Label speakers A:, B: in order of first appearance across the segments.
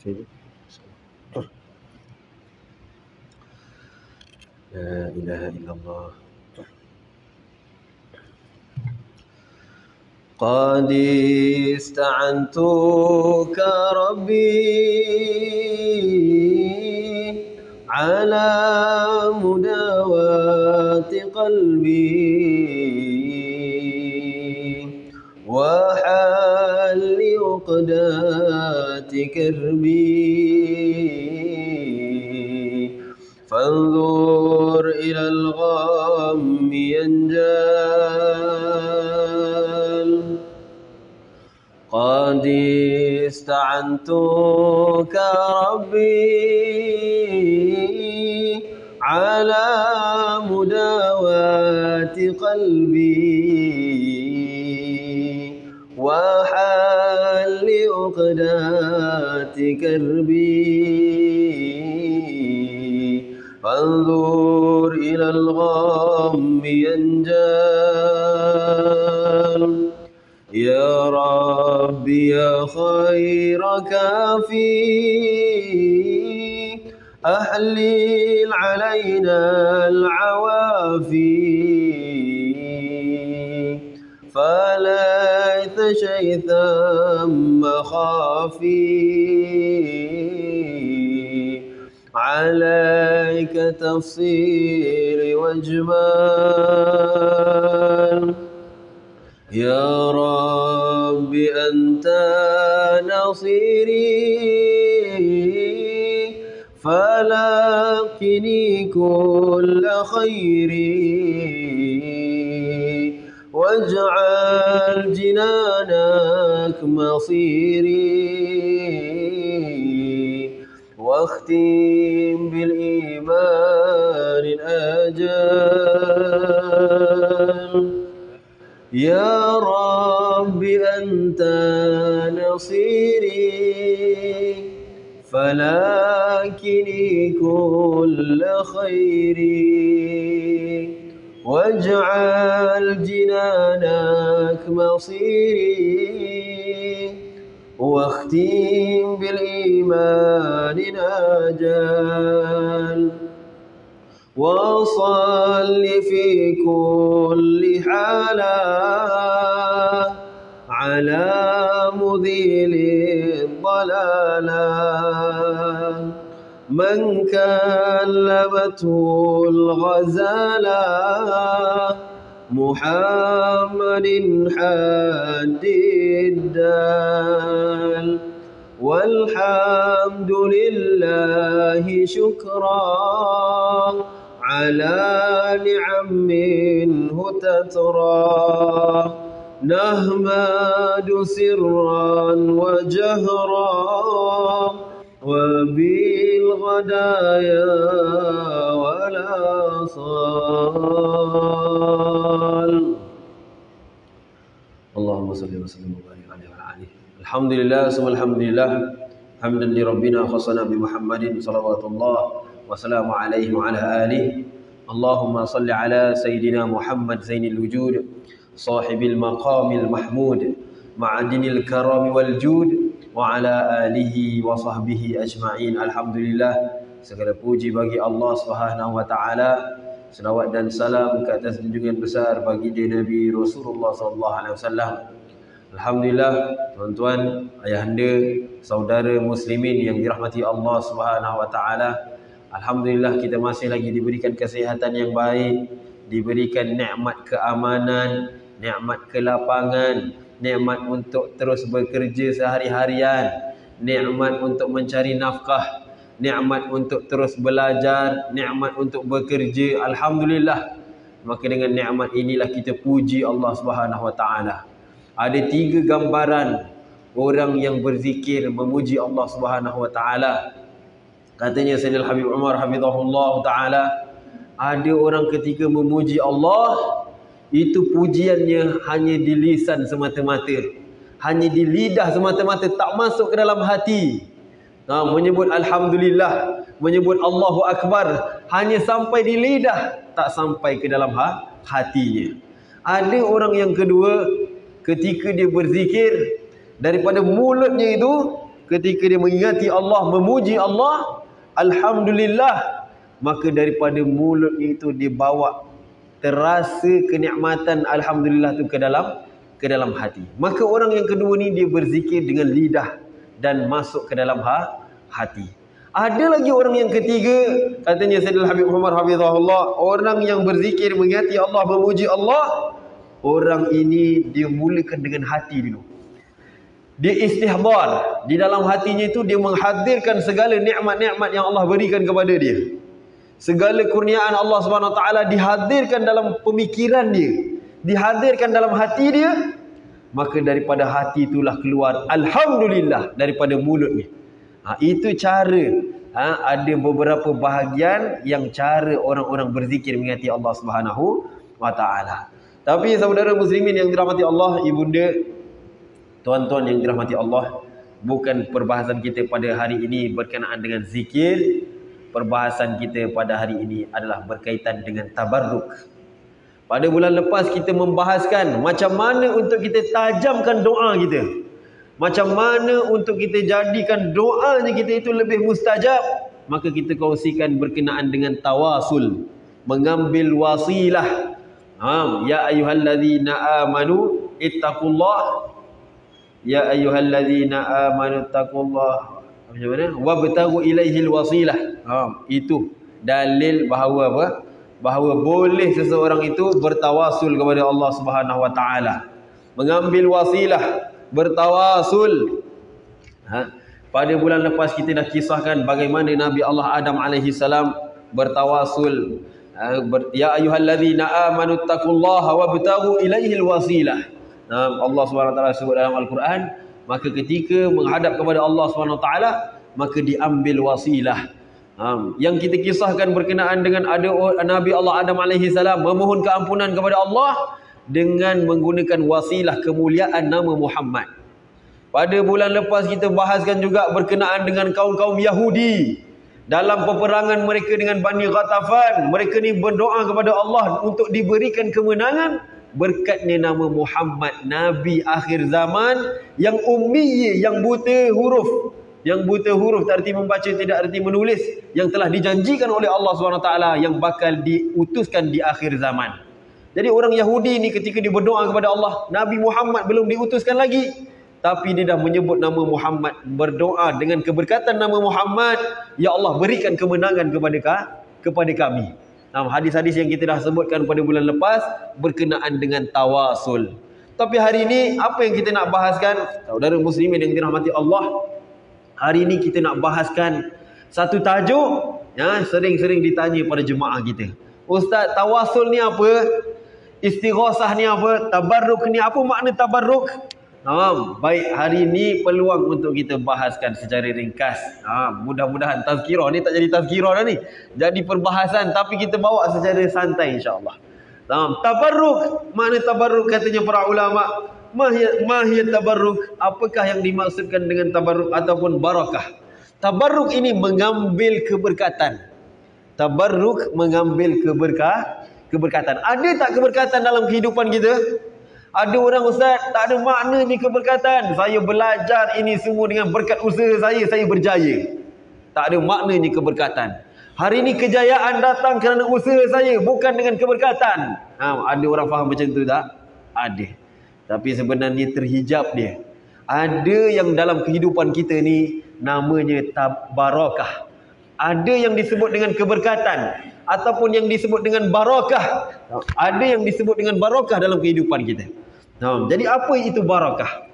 A: لا إله إلا الله. قد استعنتك ربي على مداواة قلبي وحل عقدات كربي فانظر إلى الغم ينجال. قد استعنتك ربي على مداواة قلبي وحل عقدات كربي فانظر إلى الغم ينجال. يا ربي يا خير كافي أحلل علينا العوافي فليس شيء ثم خافي عليك تفصيل واجمال. يا رب أنت نصيري فلاقني كل خيري واجعل جنانك مصيري واختم بالإيمان الآجال. يا رب أنت نصيري فلاكني كل خيري واجعل جنانك مصيري واختم بالإيمان ناجال. وصل في كل حالة على مذيل الضلالة من كلمته الغزالة محمد حد الدال. والحمد لله شكرا على نعم منه تترى نحمد سرا وجهرا وبالغدايا والآصال. اللهم صل وسلم وبارك عليه وعلى آله. الحمد لله ثم الحمد لله حمدا لربنا خصنا بمحمد صلوات الله وسلام عليه وعلى آله. اللهم صل على سيدنا محمد زين الوجود صاحب المقام المحمود معدن الكرم والجود وعلى آله وصحبه أجمعين. Alhamdulillah, segala puji bagi Allah Subhanahu wa taala. Selawat dan salam ke atas junjungan besar bagi Nabi Rasulullah sallallahu alaihi wasallam. Alhamdulillah, tuan-tuan, ayahanda, saudara muslimin yang dirahmati Allah Subhanahu wa taala. Alhamdulillah, kita masih lagi diberikan kesihatan yang baik, diberikan nikmat keamanan, nikmat kelapangan, nikmat untuk terus bekerja sehari-harian, nikmat untuk mencari nafkah, nikmat untuk terus belajar, nikmat untuk bekerja. Alhamdulillah. Maka dengan nikmat inilah kita puji Allah Subhanahu wa taala. Ada 3 gambaran orang yang berzikir memuji Allah Subhanahu wa taala. Katanya Sayyidina Habib Umar hafizahullah taala, ada orang ketika memuji Allah, itu pujiannya hanya di lisan semata-mata, hanya di lidah semata-mata, tak masuk ke dalam hati. Menyebut alhamdulillah, menyebut Allahu akbar, hanya sampai di lidah, tak sampai ke dalam hatinya. Ada orang yang kedua, ketika dia berzikir, daripada mulutnya itu ketika dia mengingati Allah, memuji Allah, alhamdulillah, maka daripada mulutnya itu dibawa terasa kenikmatan alhamdulillah itu ke dalam hati. Maka orang yang kedua ni dia berzikir dengan lidah dan masuk ke dalam hati. Ada lagi orang yang ketiga, katanya Sayyidina Habib Muhammad hafizahullah, orang yang berzikir mengingati Allah, memuji Allah, orang ini dia mulakan dengan hati dulu. Dia istihbar, di dalam hatinya itu dia menghadirkan segala nikmat-nikmat yang Allah berikan kepada dia. Segala kurniaan Allah Subhanahu Wa Taala dihadirkan dalam pemikiran dia, dihadirkan dalam hati dia, maka daripada hati itulah keluar alhamdulillah daripada mulutnya. Itu cara. Ada beberapa bahagian yang cara orang-orang berzikir mengingati Allah Subhanahu Wa Taala. Tapi saudara muslimin yang dirahmati Allah, ibunda, tuan-tuan yang dirahmati Allah, bukan perbahasan kita pada hari ini berkenaan dengan zikir. Perbahasan kita pada hari ini adalah berkaitan dengan tabarruk. Pada bulan lepas kita membahaskan macam mana untuk kita tajamkan doa kita. Macam mana untuk kita jadikan doanya kita itu lebih mustajab. Maka kita kongsikan berkenaan dengan tawasul, mengambil wasilah. Ya ayyuhallazina amanu ittaqullah. Ya ayyuhallazina amanu ittaqullah. Macam mana? Wabtaghu ilaihil wasilah. Itu dalil bahawa apa? Bahawa boleh seseorang itu bertawasul kepada Allah Subhanahu Wa Taala. Mengambil wasilah, bertawasul. Pada bulan lepas kita dah kisahkan bagaimana Nabi Allah Adam alaihi salam bertawasul. Ya ayyuhallazina amanu taqullaha wabtaghu ilaihil wasilah. Allah Subhanahu Wa Taala sebut dalam Al-Quran, maka ketika menghadap kepada Allah Subhanahu Wa Taala, maka diambil wasilah. Yang kita kisahkan berkenaan dengan ada Nabi Allah Adam alaihi salam memohon keampunan kepada Allah dengan menggunakan wasilah kemuliaan nama Muhammad. Pada bulan lepas kita bahaskan juga berkenaan dengan kaum-kaum Yahudi. Dalam peperangan mereka dengan Bani Ghatafan, mereka ni berdoa kepada Allah untuk diberikan kemenangan berkatnya nama Muhammad, Nabi akhir zaman yang ummi, yang buta huruf. Yang buta huruf, tak erti membaca, tidak erti menulis, yang telah dijanjikan oleh Allah SWT yang bakal diutuskan di akhir zaman. Jadi orang Yahudi ni ketika dia berdoa kepada Allah, Nabi Muhammad belum diutuskan lagi, tapi dia dah menyebut nama Muhammad, berdoa dengan keberkatan nama Muhammad, ya Allah berikan kemenangan kepada kami. Hadis-hadis yang kita dah sebutkan pada bulan lepas berkenaan dengan tawasul. Tapi hari ini apa yang kita nak bahaskan, saudara muslimin yang dirahmati Allah, hari ini kita nak bahaskan satu tajuk yang sering-sering ditanya pada jemaah kita. Ustaz, tawasul ni apa? Istighasah ni apa? Tabarruk ni apa makna tabarruk? Baik, hari ini peluang untuk kita bahaskan secara ringkas. Mudah-mudahan tazkirah ni tak jadi tazkirah dah ni. Jadi perbahasan, tapi kita bawa secara santai insya-Allah. Tabarruk, makna tabarruk katanya para ulama. Mahiyat tabarruk, apakah yang dimaksudkan dengan tabarruk ataupun barakah? Tabarruk ini mengambil keberkatan. Tabarruk mengambil keberkatan. Ada tak keberkatan dalam kehidupan kita? Ada orang, Ustaz, tak ada makna ni keberkatan. Saya belajar ini semua dengan berkat usaha saya berjaya. Tak ada makna ni keberkatan. Hari ini kejayaan datang kerana usaha saya, bukan dengan keberkatan. Ada orang faham macam tu tak? Ada. Tapi sebenarnya terhijab dia. Ada yang dalam kehidupan kita ni namanya barakah. Ada yang disebut dengan keberkatan ataupun yang disebut dengan barakah. Ada yang disebut dengan barakah dalam kehidupan kita. Jadi apa itu barakah?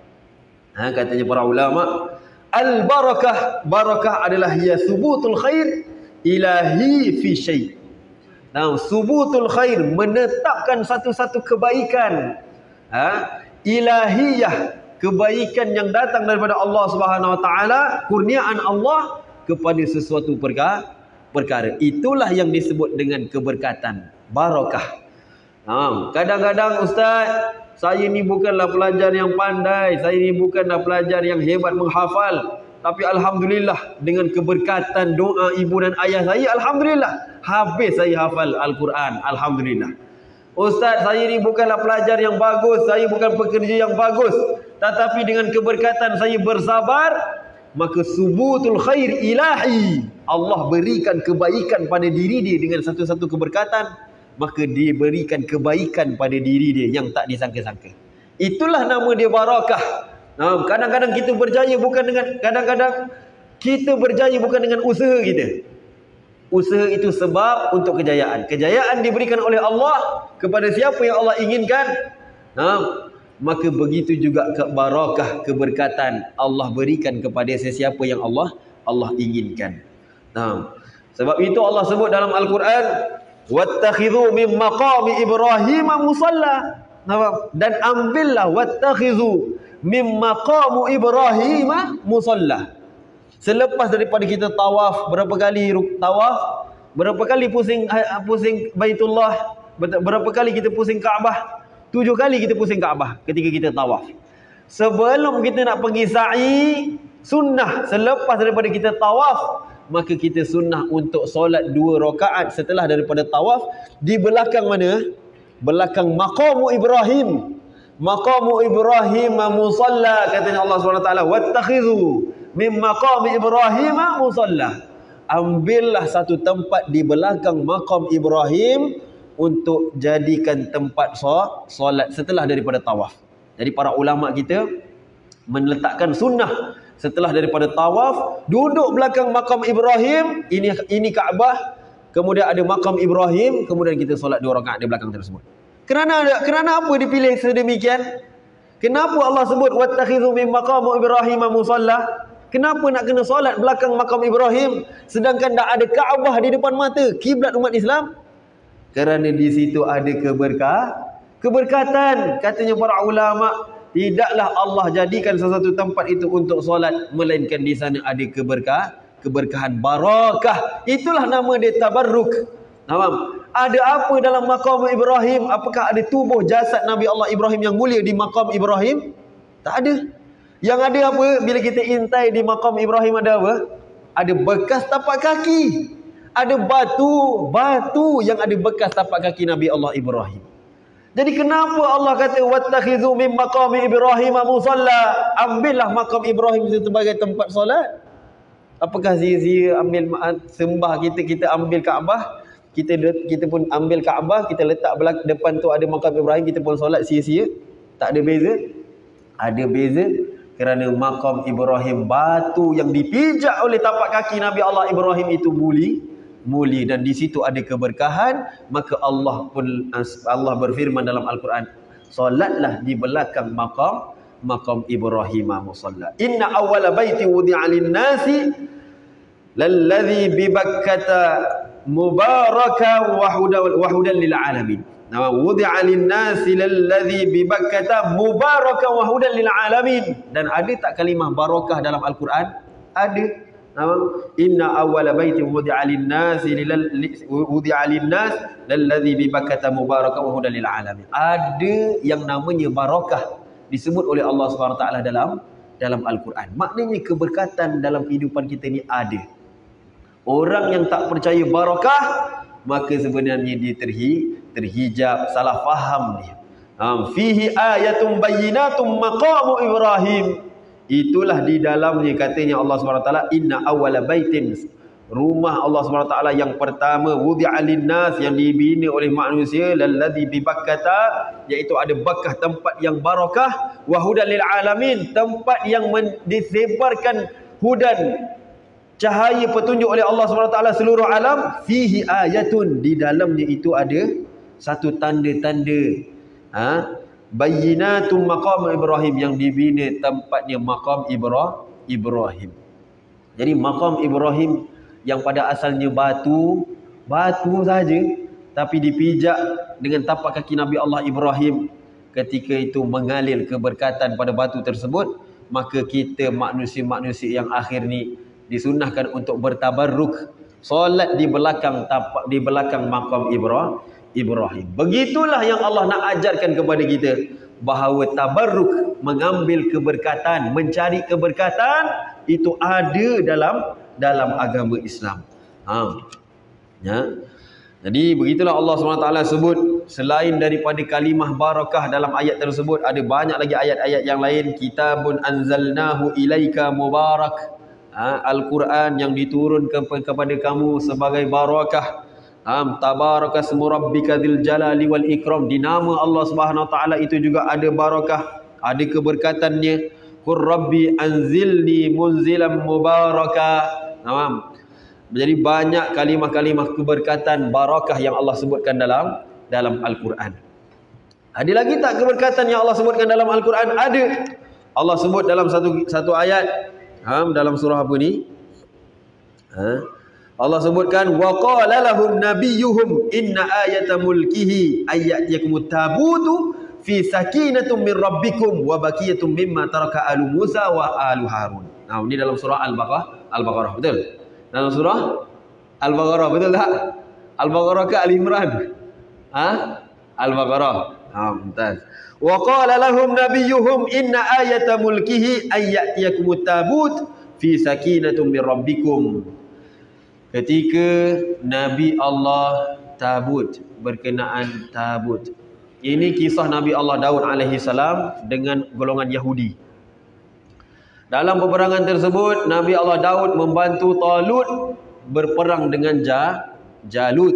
A: Katanya para ulama, al-barakah, barakah adalah ya subutul khair ilahi fi syai'. Subutul khair, menetapkan satu-satu kebaikan. Ilahiyah, kebaikan yang datang daripada Allah Subhanahu Wa Taala, kurniaan Allah kepada sesuatu perkara. Itulah yang disebut dengan keberkatan, barakah. Kadang-kadang, Ustaz, saya ni bukanlah pelajar yang pandai, saya ni bukanlah pelajar yang hebat menghafal, tapi alhamdulillah dengan keberkatan doa ibu dan ayah saya, alhamdulillah habis saya hafal Al-Quran, alhamdulillah. Ustaz, saya ni bukanlah pelajar yang bagus, saya bukan pekerja yang bagus, tetapi dengan keberkatan saya bersabar, maka subutul khair ilahi, Allah berikan kebaikan pada diri dia dengan satu-satu keberkatan, maka dia berikan kebaikan pada diri dia yang tak disangka-sangka. Itulah nama dia barakah. Kadang-kadang kita berjaya bukan dengan usaha kita. Usaha itu sebab untuk kejayaan. Kejayaan diberikan oleh Allah kepada siapa yang Allah inginkan. Maka begitu juga barakah, keberkatan Allah berikan kepada sesiapa yang Allah inginkan. Sebab itu Allah sebut dalam Al-Quran, wattakhidhu min maqami Ibrahim musalla. Dan ambillah wattakhidhu min maqamu Ibrahim musalla. Selepas daripada kita tawaf, berapa kali tawaf, berapa kali pusing Baitullah, berapa kali kita pusing Kaabah? 7 kali kita pusing Kaabah ketika kita tawaf. Sebelum kita nak pergi sa'i, sunnah selepas daripada kita tawaf, maka kita sunnah untuk solat 2 rakaat setelah daripada tawaf di belakang mana? Belakang maqamu Ibrahim. Maqamu Ibrahim musalla, katanya Allah SWT, wattakhidhu min maqami Ibrahim musalla. Ambillah satu tempat di belakang maqam Ibrahim untuk jadikan tempat solat setelah daripada tawaf. Jadi para ulama kita meletakkan sunnah setelah daripada tawaf, duduk belakang maqam Ibrahim, ini Kaabah, kemudian ada maqam Ibrahim, kemudian kita solat 2 rakaat di belakang tersebut. Kerana apa dipilih sedemikian? Kenapa Allah sebut wattakhidhu min maqami Ibrahim musalla? Kenapa nak kena solat belakang maqam Ibrahim sedangkan dah ada Kaabah di depan mata, kiblat umat Islam? Kerana di situ ada keberkatan. Katanya para ulama, tidaklah Allah jadikan sesuatu tempat itu untuk solat, melainkan di sana ada keberkahan, barakah. Itulah nama dia tabarruk. Ada apa dalam maqam Ibrahim? Apakah ada tubuh jasad Nabi Allah Ibrahim yang mulia di maqam Ibrahim? Tak ada. Yang ada apa? Bila kita intai di maqam Ibrahim ada apa? Ada bekas tapak kaki. Ada batu yang ada bekas tapak kaki Nabi Allah Ibrahim. Jadi kenapa Allah kata wattakhidhu min maqami Ibrahim musalla? Ambillah maqam Ibrahim itu sebagai tempat solat. Apakah sia-sia ambil sembah kita ambil Kaabah? Kita pun ambil Kaabah, kita letak depan tu ada maqam Ibrahim, kita pun solat sia-sia? Tak ada beza? Ada beza. Kerana maqam Ibrahim, batu yang dipijak oleh tapak kaki Nabi Allah Ibrahim itu muli, dan di situ ada keberkahan. Maka Allah berfirman dalam Al-Quran, solatlah di belakang maqam Ibrahim musalla. Inna awwala baiti wudi'a lin-nasi lalladzi bi Bakkata mubaraka wa hudan lil alamin. Wudi'a lin-nasi lalladzi bi Bakkata mubaraka wa hudan lil alamin. Dan ada tak kalimah barakah dalam Al-Quran? Ada. Inna awwala baiti wudi'a lin-nas lalladzi bi Bakkata mubarakan wa hudan lil alamin. Ada yang namanya barakah disebut oleh Allah SWT dalam Al-Quran. Maknanya keberkatan dalam kehidupan kita ni ada. Orang yang tak percaya barakah, maka sebenarnya dia terhijab, salah faham dia. Fihi ayatun bayyinatun maqamu Ibrahim. Itulah di dalamnya, katanya Allah SWT, inna awwala baitin, rumah Allah SWT yang pertama, wudi'a lin-nas, yang dibina oleh manusia, lalladzi bi Bakkata, iaitu ada Bakkah, tempat yang barakah, wa hudan lil alamin, tempat yang disebarkan hudan, cahaya petunjuk oleh Allah SWT seluruh alam. Fihi ayatun, di dalamnya itu ada satu tanda-tanda bayyinatum maqam Ibrahim, yang dibina tempatnya maqam Ibrahim. Jadi maqam Ibrahim yang pada asalnya batu saja, tapi dipijak dengan tapak kaki Nabi Allah Ibrahim, ketika itu mengalir keberkatan pada batu tersebut. Maka kita manusia-manusia yang akhir ni disunnahkan untuk bertabarruk, solat di belakang maqam Ibrahim. Begitulah yang Allah nak ajarkan kepada kita, bahawa tabarruk, mengambil keberkatan, mencari keberkatan, itu ada dalam agama Islam. Jadi begitulah Allah SWT sebut. Selain daripada kalimah barakah dalam ayat tersebut, ada banyak lagi ayat-ayat yang lain. Kitabun anzalnahu ilaika mubarak Al-Quran yang diturunkan kepada kamu sebagai barakah. Tabaraka ismu rabbika dzil jalali wal ikram. Di nama Allah Subhanahu wa taala itu juga ada barakah, ada keberkatannya. Qur rabbi anzilni munzilan mubaraka. Jadi banyak kalimah-kalimah keberkatan barakah yang Allah sebutkan dalam Al-Quran. Ada lagi tak keberkatan yang Allah sebutkan dalam Al-Quran? Ada. Allah sebut dalam satu ayat dalam surah apa ni? Allah sebutkan wa qala lahum nabiyyuhum inna ayata mulkihi ayyatiyakumut tabutu fi sakinatum min rabbikum wa baqiyatum mimma taraka alu Musa wa alu Harun. Ini dalam surah Al-Baqarah, betul? Dalam surah Al-Baqarah, betul tak? Al-Baqarah ke Al-Imran? Al-Baqarah. Mumtaz. Wa qala lahum nabiyyuhum inna ayata mulkihi ayyatiyakumut tabut fi sakinatum min rabbikum. Ketika Nabi Allah tabut, berkenaan tabut. Ini kisah Nabi Allah Daud alaihi salam dengan golongan Yahudi. Dalam peperangan tersebut, Nabi Allah Daud membantu Talut berperang dengan Jalut.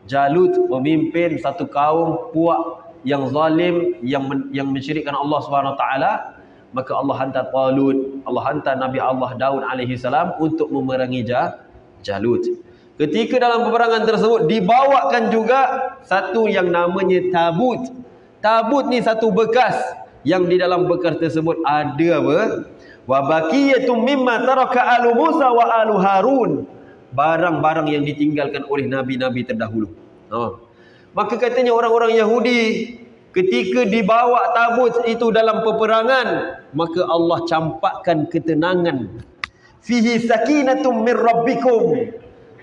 A: Jalut memimpin satu kaum puak yang zalim, yang mensyirikkan Allah Subhanahu wa taala. Maka Allah hantar Talut, Allah hantar Nabi Allah Daud alaihi salam untuk memerangi Jalut. Ketika dalam peperangan tersebut dibawakan juga satu yang namanya tabut. Tabut ni satu bekas, yang di dalam bekas tersebut ada apa? Wa baqiyatum mimma taraka alu Musa wa alu Harun. Barang-barang yang ditinggalkan oleh nabi-nabi terdahulu. Maka katanya orang-orang Yahudi, ketika dibawa tabut itu dalam peperangan, maka Allah campakkan ketenangan. Fihi sakinatum min rabbikum.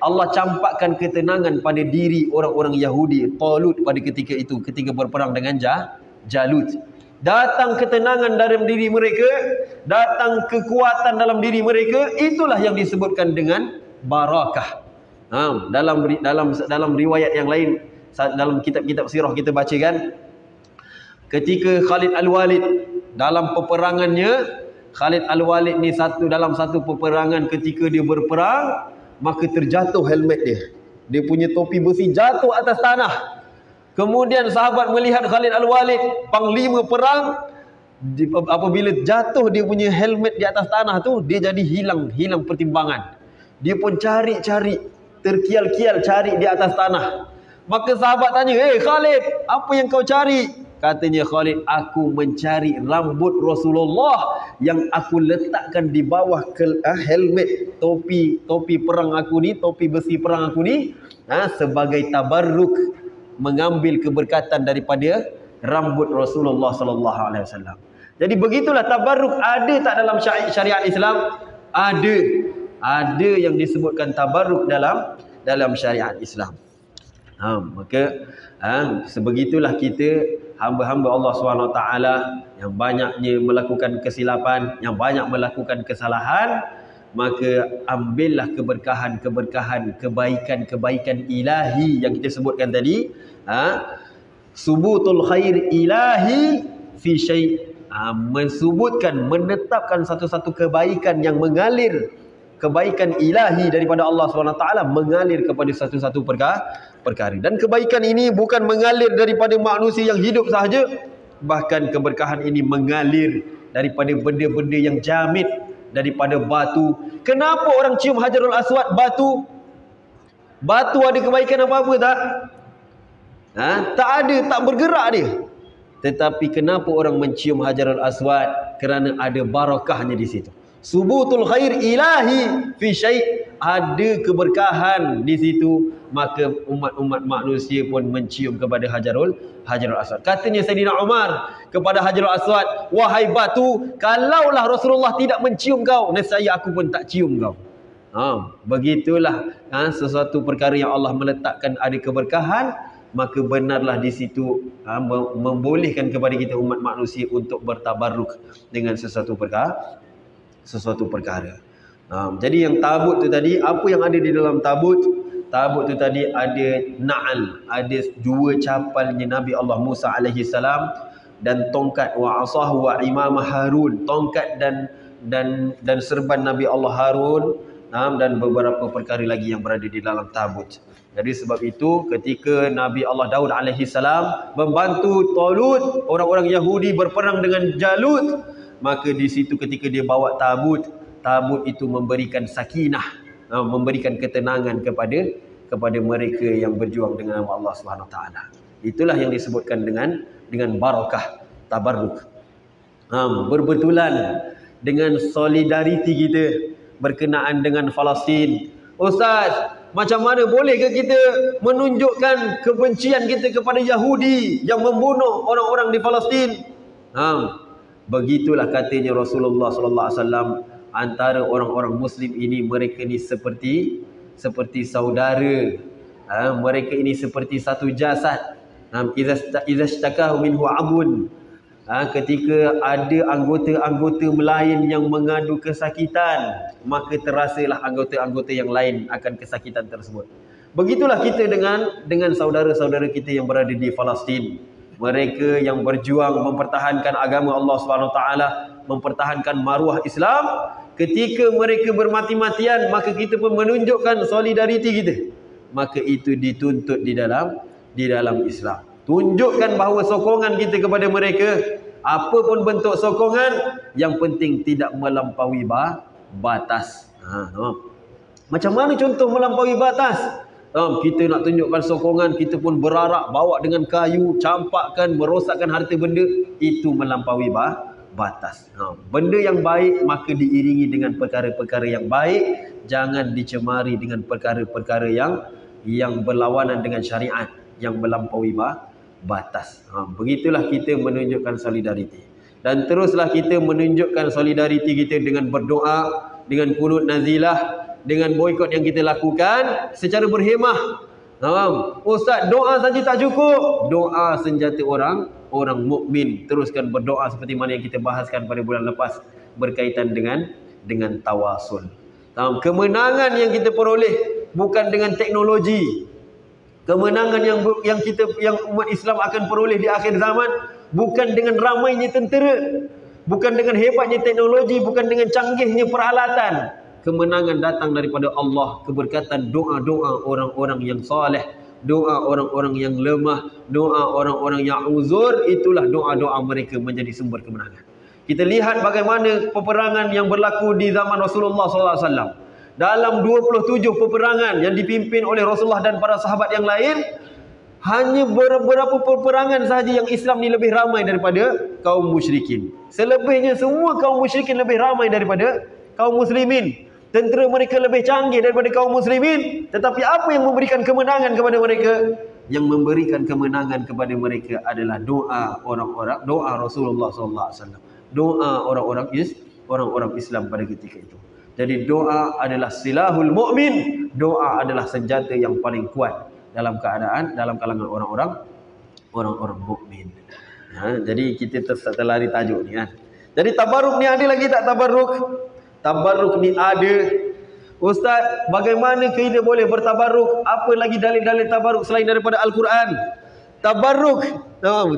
A: Allah campakkan ketenangan pada diri orang-orang Yahudi, Talut pada ketika itu, ketika berperang dengan Jalut. Datang ketenangan dalam diri mereka, datang kekuatan dalam diri mereka. Itulah yang disebutkan dengan barakah. Dalam riwayat yang lain, dalam kitab-kitab sirah kita baca kan, ketika Khalid Al-Walid dalam peperangannya, Khalid Al-Walid ni dalam satu peperangan, ketika dia berperang, maka terjatuh helmet dia. Dia punya topi besi jatuh atas tanah. Kemudian sahabat melihat Khalid Al-Walid, panglima perang, apabila jatuh dia punya helmet di atas tanah tu, dia jadi hilang pertimbangan. Dia pun cari-cari, terkial-kial cari di atas tanah. Maka sahabat tanya, Khalid, apa yang kau cari? Katanya Khalid, aku mencari rambut Rasulullah yang aku letakkan di bawah helmet topi perang aku ni, topi besi perang aku ni, sebagai tabarruk, mengambil keberkatan daripada rambut Rasulullah sallallahu alaihi wasallam. Jadi begitulah tabarruk. Ada tak dalam syariat Islam? Ada yang disebutkan tabarruk dalam syariat Islam. Maka sebegitulah kita hamba-hamba Allah SWT yang banyaknya melakukan kesilapan, yang banyak melakukan kesalahan, maka ambillah keberkahan-keberkahan, kebaikan-kebaikan ilahi yang kita sebutkan tadi. Subutul khair ilahi fi syai'. Mensubutkan, menetapkan satu-satu kebaikan yang mengalir, kebaikan ilahi daripada Allah SWT mengalir kepada satu-satu perkara. Dan kebaikan ini bukan mengalir daripada manusia yang hidup sahaja, bahkan keberkahan ini mengalir daripada benda-benda yang jamid, daripada batu. Kenapa orang cium Hajarul Aswad, batu? Batu ada kebaikan apa-apa tak? Tak ada, tak bergerak dia. Tetapi kenapa orang mencium Hajarul Aswad? Kerana ada barakahnya di situ. Subutul khair ilahi fi syai'. Ada keberkahan di situ, maka umat-umat manusia pun mencium kepada Hajarul Aswad. Katanya Sayyidina Umar kepada Hajarul Aswad, wahai batu, kalaulah Rasulullah tidak mencium kau, nescaya aku pun tak cium kau. Begitulah sesuatu perkara yang Allah meletakkan ada keberkahan, maka benarlah di situ membolehkan kepada kita umat manusia untuk bertabarruk dengan sesuatu perkara. Jadi yang tabut tu tadi, apa yang ada di dalam tabut? Tabut tu tadi ada na'al, ada dua capalnya Nabi Allah Musa alaihi salam, dan tongkat wa asahu wa imamah Harun, tongkat dan dan serban Nabi Allah Harun, dan beberapa perkara lagi yang berada di dalam tabut. Jadi sebab itu ketika Nabi Allah Daud alaihi salam membantu Talut, orang-orang Yahudi berperang dengan Jalut, maka di situ ketika dia bawa tabut itu memberikan sakinah, memberikan ketenangan kepada mereka yang berjuang dengan nama Allah Subhanahu Wa Taala. Itulah yang disebutkan dengan barakah tabarruk. Berbetulan dengan solidariti kita berkenaan dengan Palestin. Ustaz, macam mana bolehkah kita menunjukkan kebencian kita kepada Yahudi yang membunuh orang-orang di Palestin? Begitulah katanya Rasulullah sallallahu alaihi wasallam, antara orang-orang muslim ini, mereka ni seperti saudara. Mereka ini seperti satu jasad. Idza ishtakahu minhu abun. Ketika ada anggota-anggota lain yang mengadu kesakitan, maka terasalah anggota-anggota yang lain akan kesakitan tersebut. Begitulah kita dengan saudara-saudara kita yang berada di Palestin. Mereka yang berjuang mempertahankan agama Allah Subhanahu Wa Taala, mempertahankan maruah Islam. Ketika mereka bermati-matian, maka kita pun menunjukkan solidariti kita. Maka itu dituntut di dalam Islam. Tunjukkan bahawa sokongan kita kepada mereka, apa pun bentuk sokongan, yang penting tidak melampaui batas. Macam mana contoh melampaui batas? Kita nak tunjukkan sokongan, kita pun berarak, bawa dengan kayu, campakkan, merosakkan harta benda, itu melampaui batas. Benda yang baik maka diiringi dengan perkara-perkara yang baik, jangan dicemari dengan perkara-perkara yang berlawanan dengan syariat, yang melampaui batas. Begitulah kita menunjukkan solidariti. Dan teruslah kita menunjukkan solidariti kita dengan berdoa, dengan kunut nazilah, dengan boikot yang kita lakukan secara berhemah. Ustaz, doa saja tak cukup. Doa senjata orang mukmin. Teruskan berdoa seperti mana yang kita bahaskan pada bulan lepas berkaitan dengan tawasul. Kemenangan yang kita peroleh bukan dengan teknologi. Kemenangan yang umat Islam akan peroleh di akhir zaman bukan dengan ramainya tentera, bukan dengan hebatnya teknologi, bukan dengan canggihnya peralatan. Kemenangan datang daripada Allah, keberkatan doa-doa orang-orang yang soleh, doa orang-orang yang lemah, doa orang-orang yang uzur. Itulah doa-doa mereka menjadi sumber kemenangan. Kita lihat bagaimana peperangan yang berlaku di zaman Rasulullah SAW. Dalam 27 peperangan yang dipimpin oleh Rasulullah dan para sahabat yang lain, hanya beberapa peperangan sahaja yang Islam ni lebih ramai daripada kaum musyrikin. Selebihnya semua kaum musyrikin lebih ramai daripada kaum muslimin. Tentera mereka lebih canggih daripada kaum muslimin. Tetapi apa yang memberikan kemenangan kepada mereka? Yang memberikan kemenangan kepada mereka adalah doa orang-orang, doa Rasulullah SAW, doa orang-orang Islam pada ketika itu. Jadi doa adalah silahul mukmin. Doa adalah senjata yang paling kuat dalam kalangan orang-orang mukmin. Jadi kita terlari tajuk ni kan. Jadi tabarruk ni ada lagi tak tabarruk? Tabarruk ni ada. Ustaz, bagaimana kita boleh bertabarruk? Apa lagi dalil-dalil tabarruk selain daripada Al-Quran? Tabarruk.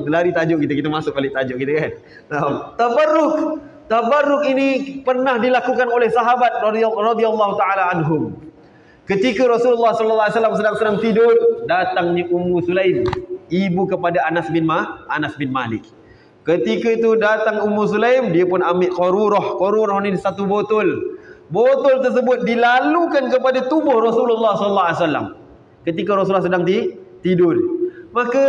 A: Lari tajuk kita masuk balik tajuk kita kan. Tabarruk ini pernah dilakukan oleh sahabat radhiyallahu taala anhum. Ketika Rasulullah sallallahu alaihi wasallam sedang tidur, datangnya Ummu Sulaim, ibu kepada Anas bin Malik. Ketika itu datang Ummu Sulaim, dia pun ambil qarurah ni satu botol. Botol tersebut dilalukan kepada tubuh Rasulullah sallallahu alaihi wasallam ketika Rasulullah sedang tidur. Maka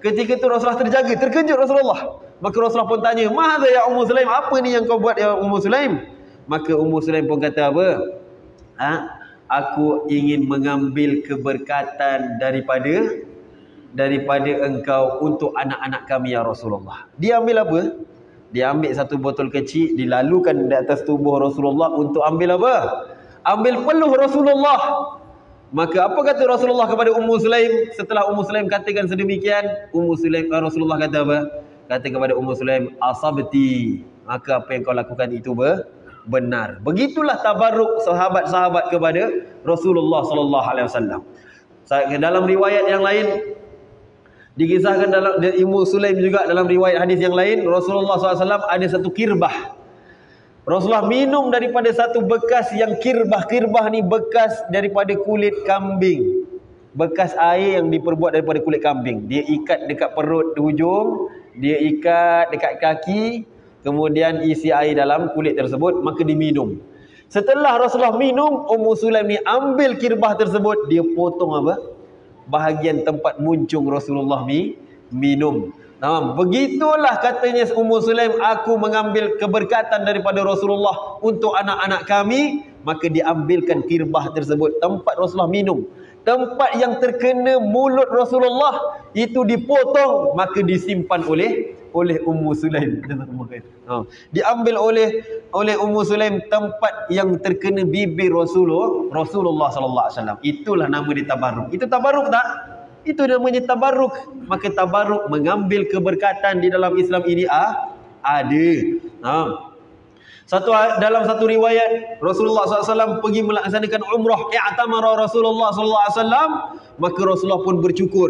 A: ketika itu Rasulullah terkejut Rasulullah. Maka Rasulullah pun tanya, "Mahadha ya Ummu Sulaim? Apa ni yang kau buat ya Ummu Sulaim?" Maka Ummu Sulaim pun kata apa? Aku ingin mengambil keberkatan daripada engkau untuk anak-anak kami ya Rasulullah. Dia ambil apa? Dia ambil satu botol kecil, dilalukan di atas tubuh Rasulullah untuk ambil apa? Ambil peluh Rasulullah. Maka apa kata Rasulullah kepada Ummu Sulaim? Setelah Ummu Sulaim katakan sedemikian, Rasulullah kata apa? Kata kepada Ummu Sulaim, asabti, maka apa yang kau lakukan itu benar. Begitulah tabarruk sahabat-sahabat kepada Rasulullah sallallahu alaihi wasallam. Dalam riwayat yang lain dikisahkan dalam Ummu Sulaim juga dalam riwayat hadis yang lain, Rasulullah SAW ada satu kirbah. Rasulullah minum daripada satu bekas yang kirbah. Kirbah ni bekas daripada kulit kambing. Bekas air yang diperbuat daripada kulit kambing. Dia ikat dekat perut di hujung, dia ikat dekat kaki, kemudian isi air dalam kulit tersebut, maka diminum. Setelah Rasulullah minum, Ummu Sulaim ni ambil kirbah tersebut, dia potong apa? Bahagian tempat muncung Rasulullah minum. Begitulah katanya Ummu Sulaim, aku mengambil keberkatan daripada Rasulullah untuk anak-anak kami, maka diambilkan kirbah tersebut, tempat Rasulullah minum. Tempat yang terkena mulut Rasulullah itu dipotong, maka disimpan oleh Ummu Sulaim. Diambil oleh Ummu Sulaim tempat yang terkena bibir Rasulullah sallallahu alaihi wasallam. Itulah nama dia tabarruk. Itu tabarruk tak? Itu namanya tabarruk. Maka tabarruk mengambil keberkatan di dalam Islam ini ada. Dalam satu riwayat, Rasulullah SAW pergi melaksanakan umrah, i'tamara Rasulullah SAW, maka Rasulullah pun bercukur.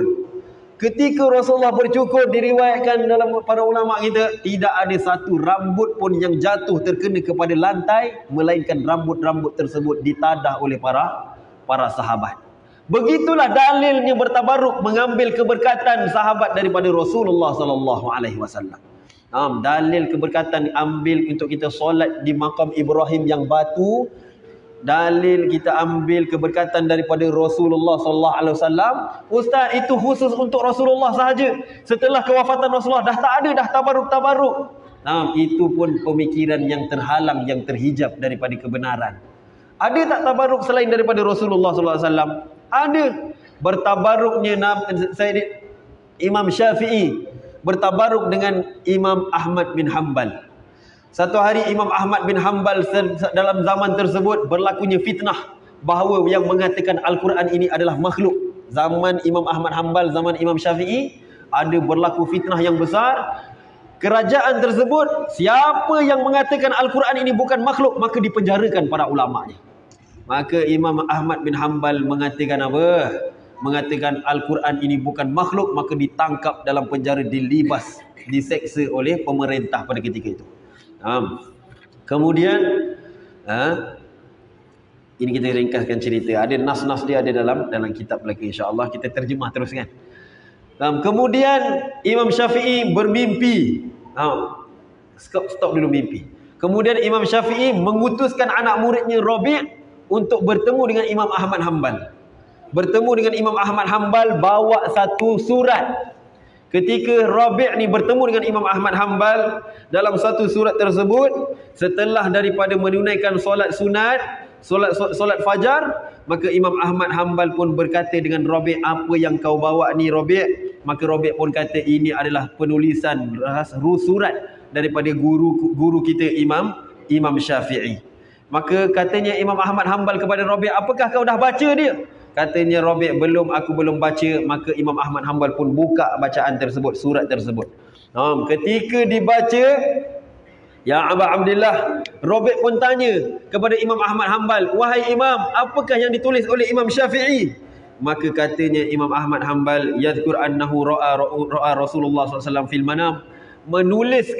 A: Ketika Rasulullah bercukur, diriwayatkan dalam para ulama kita, tidak ada satu rambut pun yang jatuh terkena kepada lantai, melainkan rambut-rambut tersebut ditadah oleh para sahabat. Begitulah dalilnya bertabaruk, mengambil keberkatan sahabat daripada Rasulullah sallallahu alaihi wasallam. Dalil keberkatan ambil untuk kita solat di makam Ibrahim yang batu. Dalil kita ambil keberkatan daripada Rasulullah sallallahu alaihi wasallam. Ustaz, itu khusus untuk Rasulullah sahaja. Setelah kewafatan Rasulullah dah tak ada dah tabaruk-tabaruk. Itu pun pemikiran yang terhalang, yang terhijab daripada kebenaran. Ada tak tabaruk selain daripada Rasulullah sallallahu alaihi wasallam? Ada. Bertabaruknya Imam Syafi'i bertabaruk dengan Imam Ahmad bin Hanbal. Satu hari Imam Ahmad bin Hanbal dalam zaman tersebut berlakunya fitnah bahawa yang mengatakan Al-Quran ini adalah makhluk. Zaman Imam Ahmad Hanbal, zaman Imam Syafi'i, ada berlaku fitnah yang besar. Kerajaan tersebut, siapa yang mengatakan Al-Quran ini bukan makhluk, maka dipenjarakan para ulama'nya. Maka Imam Ahmad bin Hanbal mengatakan apa? Mengatakan Al-Quran ini bukan makhluk, maka ditangkap dalam penjara, dilibas, diseksa oleh pemerintah pada ketika itu. Kemudian ini kita ringkaskan cerita. Ada nas-nas dia ada dalam kitab lagi, insya-Allah kita terjemah terus kan. Kemudian Imam Syafi'i bermimpi. Stop dulu mimpi. Kemudian Imam Syafi'i mengutuskan anak muridnya Rabi' untuk bertemu dengan Imam Ahmad Hanbal. Bertemu dengan Imam Ahmad Hanbal, bawa satu surat. Ketika Rabi' ni bertemu dengan Imam Ahmad Hanbal, dalam satu surat tersebut, setelah daripada menunaikan solat sunat, solat fajar, maka Imam Ahmad Hanbal pun berkata dengan Rabi', apa yang kau bawa ni Rabi'? Maka Rabi' pun kata, ini adalah penulisan surat daripada guru kita Imam Syafi'i. Maka katanya Imam Ahmad Hanbal kepada Rabi', apakah kau dah baca dia? Katanya Rabi', aku belum baca. Maka Imam Ahmad Hanbal pun buka bacaan tersebut, surat tersebut. Ketika dibaca, ya Aba Abdillah, Rabi' pun tanya kepada Imam Ahmad Hanbal, wahai Imam, apakah yang ditulis oleh Imam Syafi'i? Maka katanya Imam Ahmad Hanbal, yadhkur annahu ra'a Rasulullah SAW fil manam. Menulis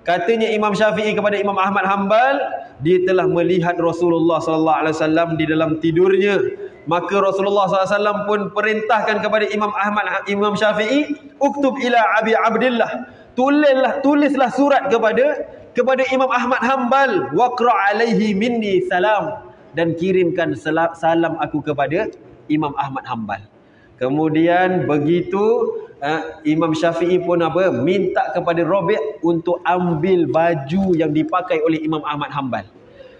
A: katanya Imam Syafi'i kepada Imam Ahmad Hanbal, dia telah melihat Rasulullah SAW di dalam tidurnya. Maka Rasulullah SAW pun perintahkan kepada Imam Syafi'i, uktub ila Abi Abdillah, tulislah surat kepada Imam Ahmad Hanbal, waqra' alaihi minni salam, dan kirimkan salam aku kepada Imam Ahmad Hanbal. Kemudian begitu Imam Syafi'i pun minta kepada Rabi' untuk ambil baju yang dipakai oleh Imam Ahmad Hanbal.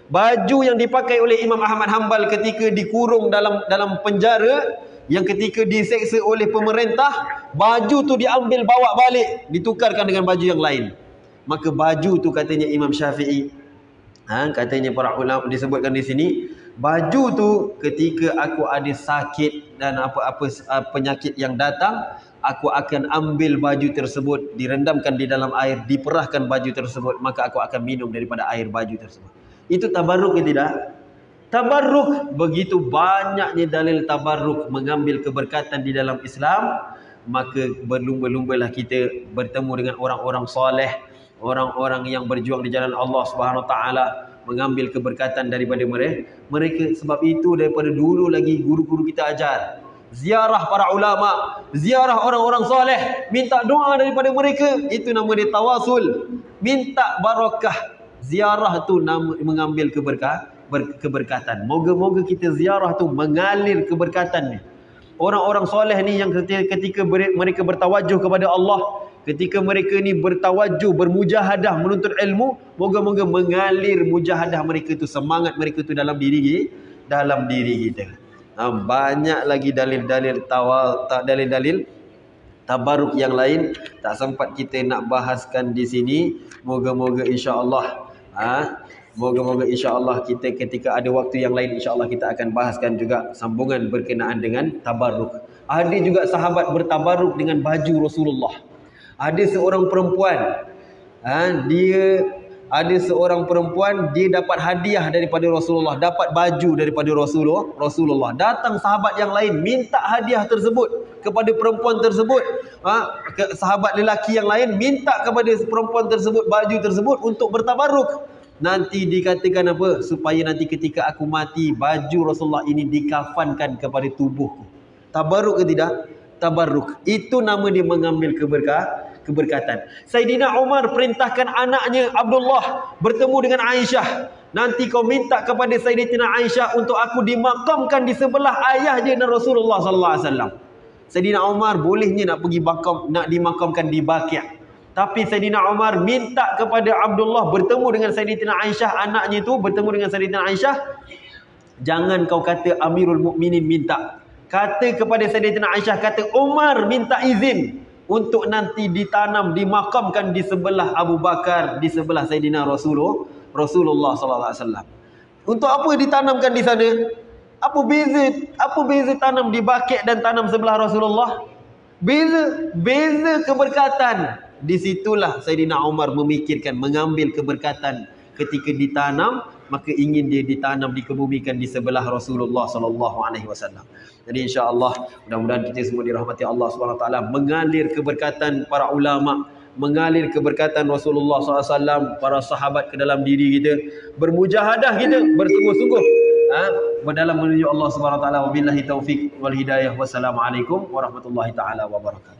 A: Baju yang dipakai oleh Imam Ahmad Hanbal ketika dikurung dalam penjara, yang ketika diseksa oleh pemerintah, baju tu diambil bawa balik, ditukarkan dengan baju yang lain. Maka baju tu katanya Imam Syafi'i, katanya para ulama disebutkan di sini, baju tu ketika aku ada sakit dan apa-apa penyakit yang datang, aku akan ambil baju tersebut, direndamkan di dalam air, diperahkan baju tersebut, maka aku akan minum daripada air baju tersebut. Itu tabarruk ke tidak? Tabarruk. Begitu banyaknya dalil tabarruk mengambil keberkatan di dalam Islam. Maka berlumba-lumbalah kita bertemu dengan orang-orang soleh, orang-orang yang berjuang di jalan Allah Subhanahu Wa Taala, mengambil keberkatan daripada mereka. Sebab itu daripada dulu lagi guru-guru kita ajar, ziarah para ulama, ziarah orang-orang soleh, minta doa daripada mereka. Itu nama dia tawasul, minta barakah. Ziarah tu nama mengambil keberkatan. Moga-moga kita ziarah tu mengalir keberkatan ni. Orang-orang soleh ni yang ketika mereka bertawajuh kepada Allah, ketika mereka ni bertawajuh, bermujahadah menuntut ilmu, moga-moga mengalir mujahadah mereka tu, semangat mereka tu dalam diri kita. Banyak lagi dalil-dalil tabaruk yang lain, tak sempat kita nak bahaskan di sini. Moga-moga insya-Allah moga-moga insya-Allah kita ketika ada waktu yang lain, insya-Allah kita akan bahaskan juga sambungan berkenaan dengan tabarruk. Ada juga sahabat bertabarruk dengan baju Rasulullah. Ada seorang perempuan, dia dapat hadiah daripada Rasulullah, dapat baju daripada Rasulullah. Datang sahabat yang lain minta hadiah tersebut kepada perempuan tersebut. Sahabat lelaki yang lain minta kepada perempuan tersebut baju tersebut untuk bertabarruk. Nanti dikatakan apa? Supaya nanti ketika aku mati, baju Rasulullah ini dikafankan kepada tubuhku. Tabarruk ke tidak? Tabarruk. Itu nama dia mengambil keberkatan. Sayyidina Umar perintahkan anaknya Abdullah bertemu dengan Aisyah. Nanti kau minta kepada Sayyidatina Aisyah untuk aku dimakamkan di sebelah ayah dia dan Rasulullah sallallahu alaihi wasallam. Sayyidina Umar bolehnya nak pergi nak dimakamkan di Baqi'. Tapi Sayyidina Umar minta kepada Abdullah bertemu dengan Sayyidatina Aisyah, anaknya itu bertemu dengan Sayyidatina Aisyah. Jangan kau kata Amirul Mukminin minta. Kata kepada Sayyidatina Aisyah, kata Umar minta izin untuk nanti dimakamkan di sebelah Abu Bakar, di sebelah Sayyidina Rasulullah sallallahu alaihi wasallam. Untuk apa ditanamkan di sana? Apa beza tanam di Baqi' dan tanam sebelah Rasulullah? Beza keberkatan. Disitulah Sayyidina Umar memikirkan mengambil keberkatan ketika ditanam, maka ingin dia ditanam, dikebumikan di sebelah Rasulullah sallallahu alaihi wasallam. Jadi insya-Allah mudah-mudahan kita semua dirahmati Allah Subhanahu wa taala, mengalir keberkatan para ulama, mengalir keberkatan Rasulullah SAW, para sahabat ke dalam diri kita, bermujahadah kita, bersungguh-sungguh dalam menuju Allah Subhanahu wa taala. Wabillahi taufik wal hidayah. Wassalamualaikum warahmatullahi taala wabarakatuh.